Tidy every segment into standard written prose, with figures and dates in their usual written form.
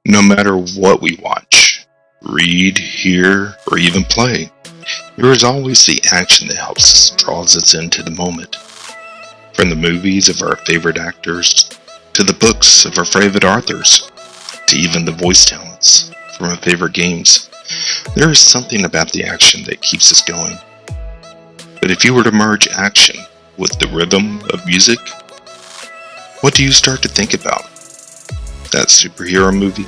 No matter what we watch, read, hear, or even play, there is always the action that helps us, draws us into the moment. From the movies of our favorite actors, to the books of our favorite authors, to even the voice talents from our favorite games, there is something about the action that keeps us going. But if you were to merge action with the rhythm of music, what do you start to think about? That superhero movie,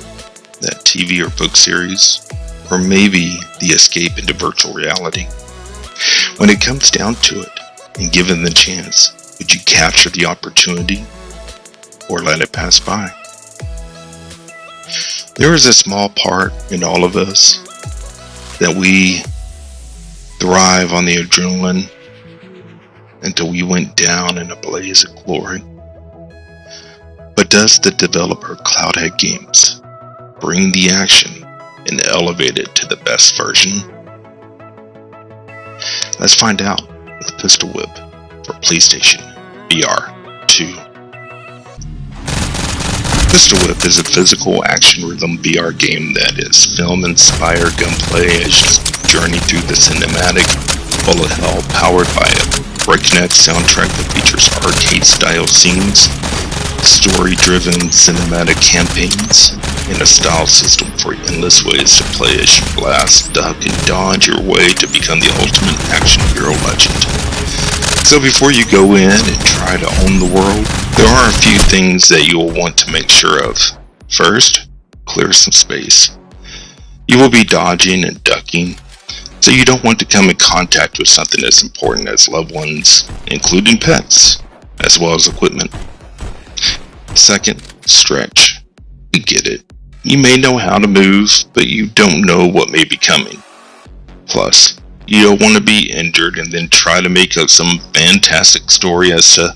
that TV or book series, or maybe the escape into virtual reality? When it comes down to it, and given the chance, would you capture the opportunity or let it pass by? There is a small part in all of us that we thrive on the adrenaline until we went down in a blaze of glory. But does the developer Cloudhead Games bring the action and elevate it to the best version? Let's find out with Pistol Whip for PlayStation VR2. Pistol Whip is a physical action rhythm VR game that is film-inspired gunplay as you journey through the cinematic bullet hell powered by a breakneck soundtrack that features arcade-style scenes, story-driven cinematic campaigns, and a style system for endless ways to play as you blast, duck, and dodge your way to become the ultimate action hero legend. So before you go in and try to own the world, there are a few things that you will want to make sure of. First, clear some space. You will be dodging and ducking, so you don't want to come in contact with something as important as loved ones, including pets, as well as equipment. Second, stretch. You get it. You may know how to move, but you don't know what may be coming. Plus, you don't want to be injured and then try to make up some fantastic story as to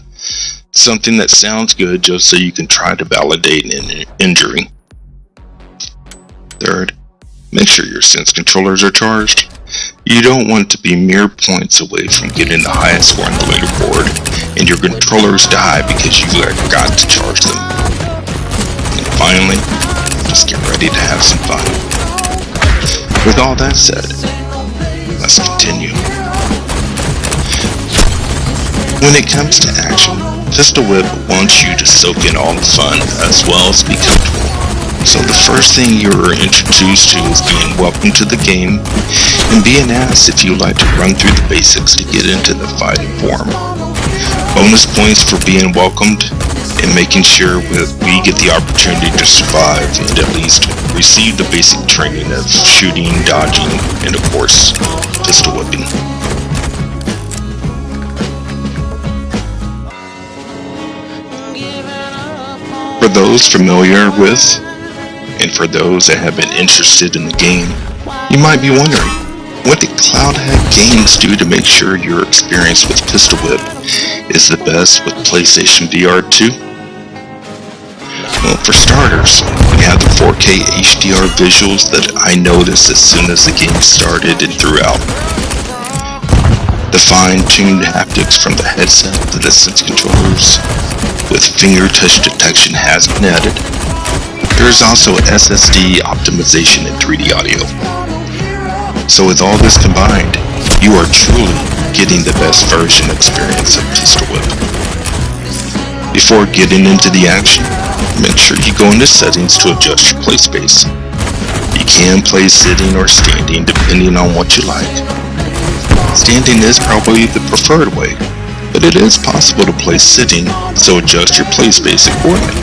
something that sounds good just so you can try to validate an injury. Third, make sure your sense controllers are charged. You don't want to be mere points away from getting the highest score on the leaderboard and your controllers die because you forgot to charge them. And finally, just get ready to have some fun. With all that said, let's continue. When it comes to action, Pistol Whip wants you to soak in all the fun as well as be comfortable. So the first thing you're introduced to is being welcomed to the game and being asked if you like to run through the basics to get into the fighting form. Bonus points for being welcomed and making sure we get the opportunity to survive and at least receive the basic training of shooting, dodging, and of course, pistol whipping. For those familiar with, and for those that have been interested in the game, you might be wondering, what did Cloudhead Games do to make sure your experience with Pistol Whip is the best with PlayStation VR2? Well, for starters, we have the 4K HDR visuals that I noticed as soon as the game started and throughout. The fine-tuned haptics from the headset to the sense controllers with finger touch detection has been added. There is also SSD optimization and 3D audio. So with all this combined, you are truly getting the best version experience of Pistol Whip. Before getting into the action, make sure you go into settings to adjust your play space. You can play sitting or standing depending on what you like. Standing is probably the preferred way, but it is possible to play sitting, so adjust your play space accordingly.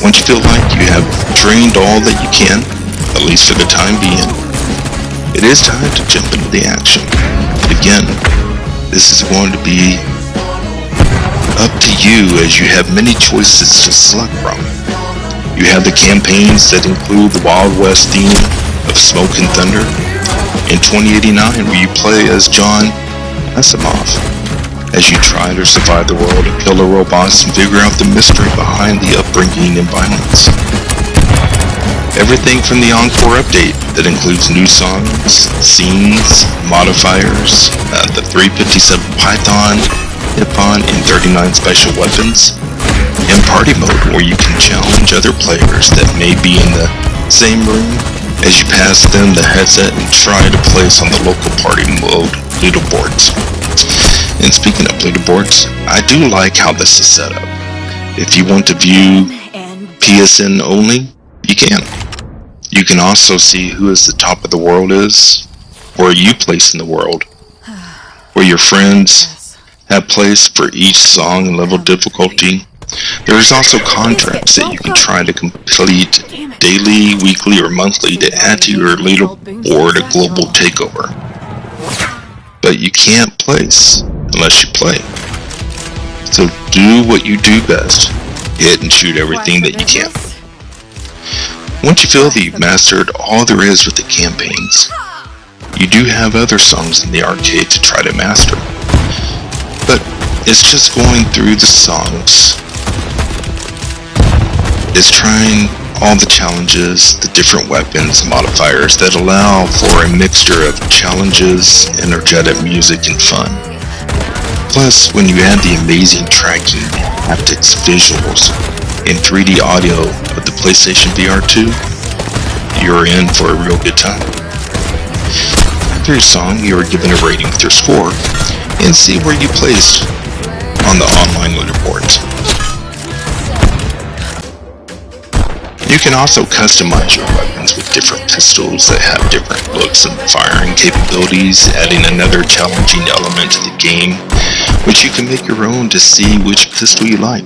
Once you feel like you have drained all that you can, at least for the time being, it is time to jump into the action. But again, this is going to be up to you as you have many choices to select from. You have the campaigns that include the Wild West theme of Smoke and Thunder, in 2089 where you play as John Asimov as you try to survive the world and kill the robots and figure out the mystery behind the upbringing and violence. Everything from the Encore update that includes new songs, scenes, modifiers, the 357 Python, Nippon, and 39 special weapons, and Party Mode, where you can challenge other players that may be in the same room as you pass them the headset and try to place on the local Party Mode leaderboards. And speaking of leaderboards, I do like how this is set up. If you want to view PSN only, you can. You can also see who is the top of the world is, where you place in the world, where your friends have placed for each song and level difficulty. There is also contracts that you can try to complete daily, weekly, or monthly to add to your leaderboard a global takeover. But you can't place unless you play. So do what you do best. Hit and shoot everything that you can. Once you feel that you've mastered all there is with the campaigns, you do have other songs in the arcade to try to master. But it's just going through the songs. It's trying all the challenges, the different weapons, modifiers that allow for a mixture of challenges, energetic music, and fun. Plus, when you add the amazing tracking, haptics, visuals, and 3D audio of the PlayStation VR2, you're in for a real good time. After each song, you are given a rating with your score, and see where you placed on the online leaderboards. You can also customize your weapons with different pistols that have different looks and firing capabilities, adding another challenging element to the game, which you can make your own to see which pistol you like.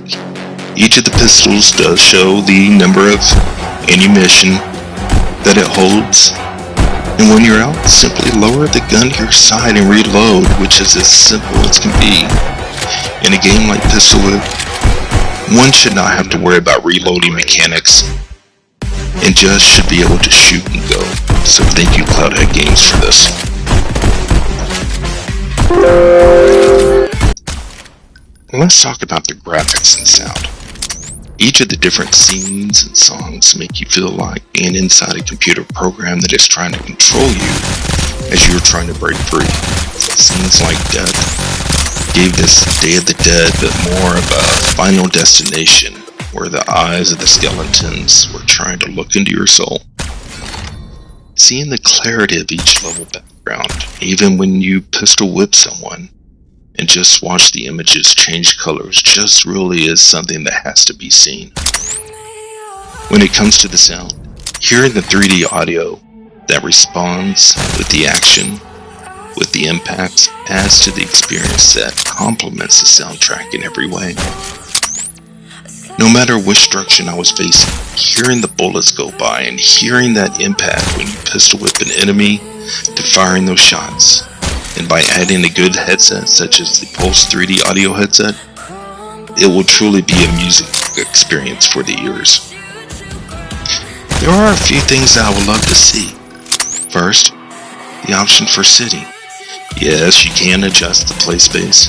Each of the pistols does show the number of ammunition that it holds, and when you're out, simply lower the gun to your side and reload, which is as simple as can be. In a game like Pistol Whip, one should not have to worry about reloading mechanics, and just should be able to shoot and go. So thank you Cloudhead Games for this. Let's talk about the graphics and sound. Each of the different scenes and songs make you feel like being inside a computer program that is trying to control you as you're trying to break free. Scenes like Death gave this Day of the Dead but more of a final destination where the eyes of the skeletons were trying to look into your soul. Seeing the clarity of each level background, even when you pistol whip someone, and just watch the images change colors just really is something that has to be seen. When it comes to the sound, hearing the 3D audio that responds with the action, with the impacts, adds to the experience that complements the soundtrack in every way. No matter which direction I was facing, hearing the bullets go by and hearing that impact when you pistol whip an enemy to firing those shots, and by adding a good headset such as the Pulse 3D audio headset, it will truly be a music experience for the ears. There are a few things that I would love to see. First, the option for sitting. Yes, you can adjust the play space,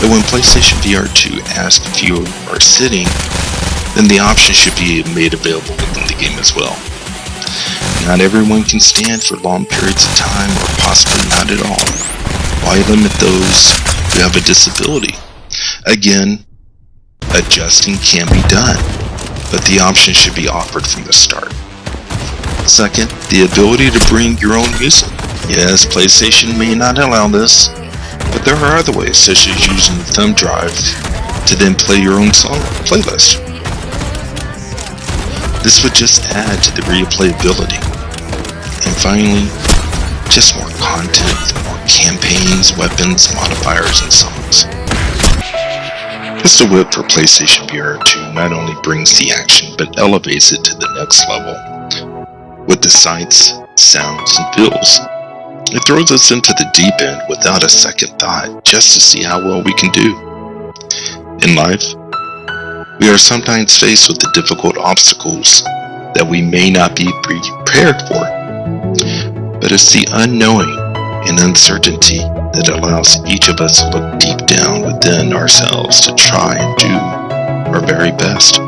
but when PlayStation VR2 asks if you are sitting, then the option should be made available within the game as well. Not everyone can stand for long periods of time, or possibly not at all. Why limit those who have a disability? Again, adjusting can be done, but the option should be offered from the start. Second, the ability to bring your own music. Yes, PlayStation may not allow this, but there are other ways, such as using the thumb drive to then play your own song playlist. This would just add to the replayability. And finally, just more content, more campaigns, weapons, modifiers, and songs. Pistol Whip for PlayStation VR2 not only brings the action, but elevates it to the next level with the sights, sounds, and feels. It throws us into the deep end without a second thought, just to see how well we can do. In life, we are sometimes faced with the difficult obstacles that we may not be prepared for. But it's the unknowing and uncertainty that allows each of us to look deep down within ourselves to try and do our very best.